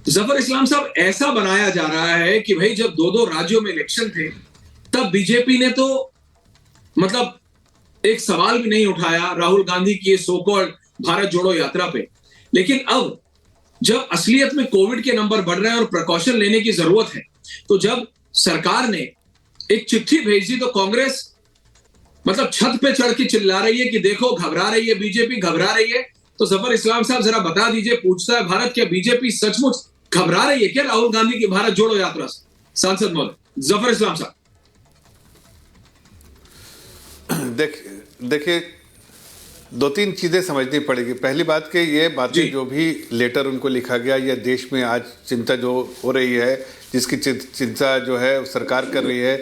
जफर इस्लाम साहब, ऐसा बनाया जा रहा है कि भाई जब दो दो राज्यों में इलेक्शन थे तब बीजेपी ने तो मतलब एक सवाल भी नहीं उठाया राहुल गांधी की सो कॉल्ड भारत जोड़ो यात्रा पे। लेकिन अब जब असलियत में कोविड के नंबर बढ़ रहे हैं और प्रिकॉशन लेने की जरूरत है, तो जब सरकार ने एक चिट्ठी भेज दी तो कांग्रेस मतलब छत पे चढ़ के चिल्ला रही है कि देखो घबरा रही है, बीजेपी घबरा रही है। तो जफर इस्लाम साहब जरा बता दीजिए, पूछता है भारत, क्या बीजेपी सचमुच घबरा रही है क्या राहुल गांधी की भारत जोड़ो यात्रा से? सांसद महोदय जफर इस्लाम साहब। देखिए, दो तीन चीज़ें समझनी पड़ेगी। पहली बात कि ये बातें जो भी लेटर उनको लिखा गया, या देश में आज चिंता जो हो रही है, जिसकी चिंता जो है सरकार कर रही है,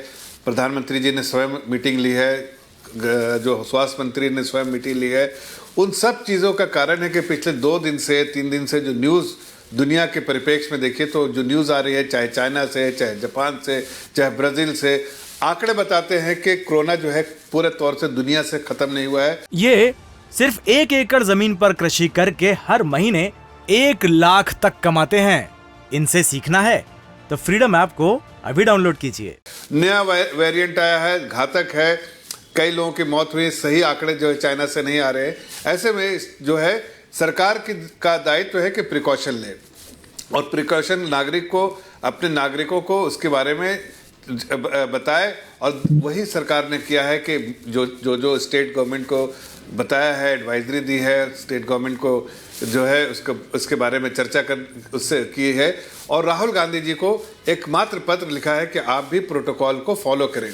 प्रधानमंत्री जी ने स्वयं मीटिंग ली है, जो स्वास्थ्य मंत्री ने स्वयं मीटिंग ली है, उन सब चीज़ों का कारण है कि पिछले 2 दिन से 3 दिन से जो न्यूज़ दुनिया के परिप्रेक्ष्य में देखिए तो जो न्यूज़ आ रही है, चाहे चाइना से, चाहे जापान से, चाहे ब्राज़ील से, आंकड़े बताते हैं कि कोरोना जो है पूरे तौर से दुनिया से खत्म नहीं हुआ है। ये सिर्फ 1 एकड़ जमीन पर कृषि करके हर महीने 1 लाख तक कमाते हैं। इनसे सीखना है तो फ्रीडम ऐप को अभी डाउनलोड कीजिए। नया वेरिएंट आया है, घातक है, कई लोगों की मौत हुई। सही आंकड़े जो है चाइना से नहीं आ रहे हैं। ऐसे में जो है सरकार का दायित्व है कि प्रिकॉशन ले, और प्रिकॉशन नागरिक को, अपने नागरिकों को उसके बारे में बताए। और वही सरकार ने किया है कि जो स्टेट गवर्नमेंट को बताया है, एडवाइजरी दी है स्टेट गवर्नमेंट को, जो है उसके बारे में चर्चा कर उससे की है। और राहुल गांधी जी को एक मात्र पत्र लिखा है कि आप भी प्रोटोकॉल को फॉलो करें।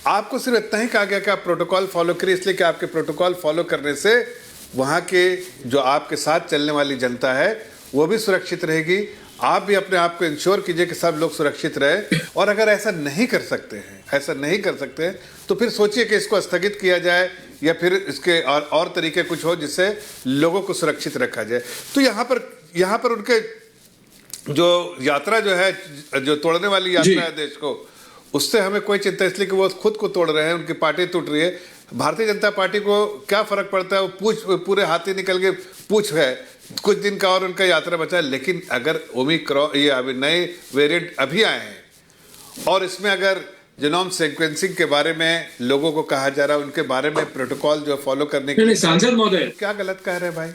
आपको सिर्फ इतना ही कहा गया कि आप प्रोटोकॉल फॉलो करें, इसलिए कि आपके प्रोटोकॉल फॉलो करने से वहाँ के जो आपके साथ चलने वाली जनता है वो भी सुरक्षित रहेगी। आप भी अपने आप को इंश्योर कीजिए कि सब लोग सुरक्षित रहे। और अगर ऐसा नहीं कर सकते हैं तो फिर सोचिए कि इसको स्थगित किया जाए, या फिर इसके और तरीके कुछ हो जिससे लोगों को सुरक्षित रखा जाए। तो यहाँ पर उनके जो यात्रा जो है, जो तोड़ने वाली यात्रा है देश को, उससे हमें कोई चिंता, इसलिए कि वो खुद को तोड़ रहे हैं, उनकी पार्टी टूट रही है। भारतीय जनता पार्टी को क्या फर्क पड़ता है, वो पूरे हाथी निकल के पूछ है, कुछ दिन का और उनका यात्रा बचा है। लेकिन अगर ओमिक्रॉन, ये अभी नए वेरिएंट अभी आए हैं, और इसमें अगर जीनोम सीक्वेंसिंग के बारे में लोगों को कहा जा रहा है, उनके बारे में प्रोटोकॉल जो फॉलो करने के, सांसद महोदय क्या गलत कह रहे हैं भाई?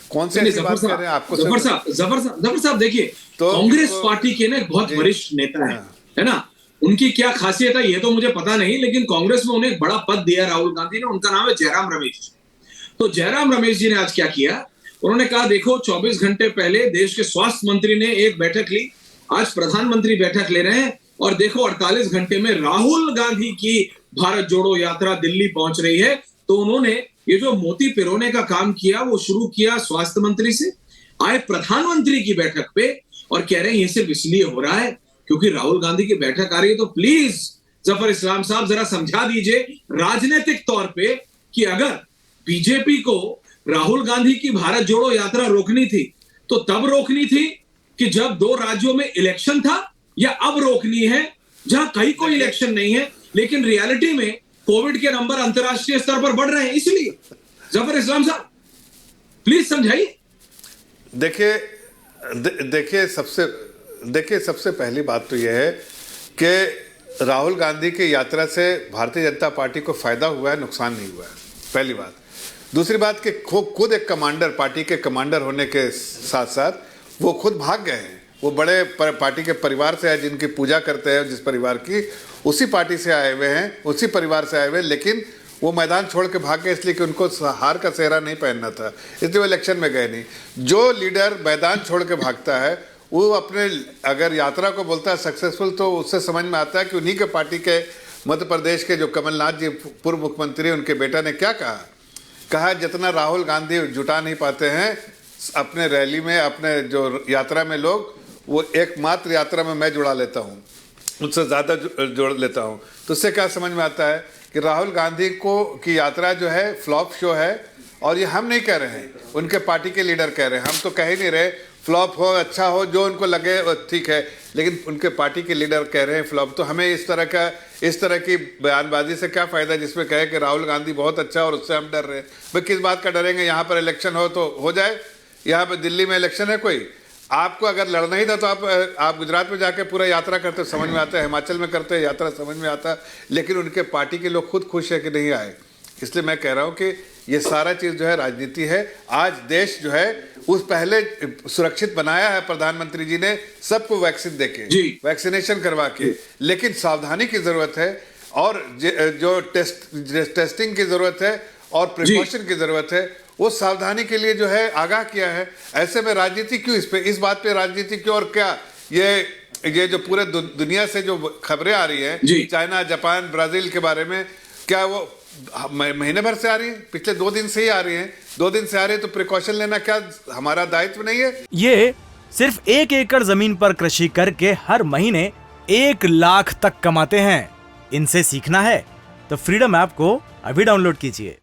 कौन से ऐसी बात कर रहे हैं? आपको जफर साहब देखिए, तो कांग्रेस पार्टी के ना बहुत वरिष्ठ नेता है ना, उन्की क्या खासियत है ये तो मुझे पता नहीं, लेकिन कांग्रेस में उन्हें एक बड़ा पद दिया राहुल गांधी ने। उनका नाम है जयराम रमेश। तो जयराम रमेश जी ने आज क्या किया, उन्होंने कहा देखो 24 घंटे पहले देश के स्वास्थ्य मंत्री ने एक बैठक ली, आज प्रधानमंत्री बैठक ले रहे हैं, और देखो 48 घंटे में राहुल गांधी की भारत जोड़ो यात्रा दिल्ली पहुंच रही है। तो उन्होंने ये जो मोती पिरोने का काम किया वो शुरू किया स्वास्थ्य मंत्री से, आए प्रधानमंत्री की बैठक पे और कह रहे हैं ये सिर्फ इसलिए हो रहा है क्योंकि राहुल गांधी की बैठक आ रही है। तो प्लीज जफर इस्लाम साहब जरा समझा दीजिए राजनीतिक तौर पे कि अगर बीजेपी को राहुल गांधी की भारत जोड़ो यात्रा रोकनी थी तो तब रोकनी थी कि जब 2 राज्यों में इलेक्शन था, या अब रोकनी है जहां कहीं कोई इलेक्शन नहीं है लेकिन रियलिटी में कोविड के नंबर अंतरराष्ट्रीय स्तर पर बढ़ रहे हैं? इसलिए जफर इस्लाम साहब प्लीज समझाइए। देखिए सबसे पहली बात तो यह है कि राहुल गांधी की यात्रा से भारतीय जनता पार्टी को फायदा हुआ है, नुकसान नहीं हुआ है, पहली बात। दूसरी बात कि खुद एक कमांडर, पार्टी के कमांडर होने के साथ साथ वो खुद भाग गए हैं। वो बड़े पार्टी के परिवार से है, जिनकी पूजा करते हैं, जिस परिवार की, उसी पार्टी से आए हुए हैं, उसी परिवार से आए हुए हैं, लेकिन वो मैदान छोड़ के भाग गए इसलिए कि उनको हार का सेहरा नहीं पहनना था, इसलिए वो इलेक्शन में गए नहीं। जो लीडर मैदान छोड़ के भागता है वो अपने अगर यात्रा को बोलता है सक्सेसफुल, तो उससे समझ में आता है कि उन्हीं के पार्टी के मध्य प्रदेश के जो कमलनाथ जी पूर्व मुख्यमंत्री, उनके बेटा ने क्या कहा जितना राहुल गांधी जुटा नहीं पाते हैं अपने रैली में, अपने जो यात्रा में लोग, वो एकमात्र यात्रा में मैं जुड़ा लेता हूँ, उससे ज़्यादा जोड़ लेता हूँ। तो उससे क्या समझ में आता है कि राहुल गांधी की यात्रा जो है फ्लॉप शो है। और ये हम नहीं कह रहे हैं, उनके पार्टी के लीडर कह रहे हैं, हम तो कह ही नहीं रहे। फ्लॉप हो, अच्छा हो, जो उनको लगे ठीक है, लेकिन उनके पार्टी के लीडर कह रहे हैं फ्लॉप। तो हमें इस तरह की बयानबाजी से क्या फ़ायदा जिसमें कहे कि राहुल गांधी बहुत अच्छा और उससे हम डर रहे हैं। भाई किस बात का डरेंगे? यहाँ पर इलेक्शन हो तो हो जाए, यहाँ पर दिल्ली में इलेक्शन है कोई, आपको अगर लड़ना ही था तो आप गुजरात में जाके पूरा यात्रा करते, समझ में आता है, हिमाचल में करते यात्रा, समझ में आता, लेकिन उनके पार्टी के लोग खुद खुश है कि नहीं आए। इसलिए मैं कह रहा हूं कि ये सारा चीज जो है राजनीति है। आज देश जो है उस पहले सुरक्षित बनाया है प्रधानमंत्री जी ने सबको वैक्सीन देके, वैक्सीनेशन करवा के, लेकिन सावधानी की जरूरत है और जो टेस्टिंग की जरूरत है और प्रिकॉशन की जरूरत है, वो सावधानी के लिए जो है आगाह किया है। ऐसे में राजनीति क्यों, इस बात पे राजनीति क्यों? और क्या ये जो पूरे दुनिया से जो खबरें आ रही हैं चाइना, जापान, ब्राजील के बारे में, क्या वो महीने भर से आ रही है? पिछले 2 दिन से ही आ रही हैं। 2 दिन से आ रही है तो प्रिकॉशन लेना क्या हमारा दायित्व नहीं है? ये सिर्फ 1 एकड़ जमीन पर कृषि करके हर महीने 1 लाख तक कमाते हैं। इनसे सीखना है तो फ्रीडम ऐप को अभी डाउनलोड कीजिए।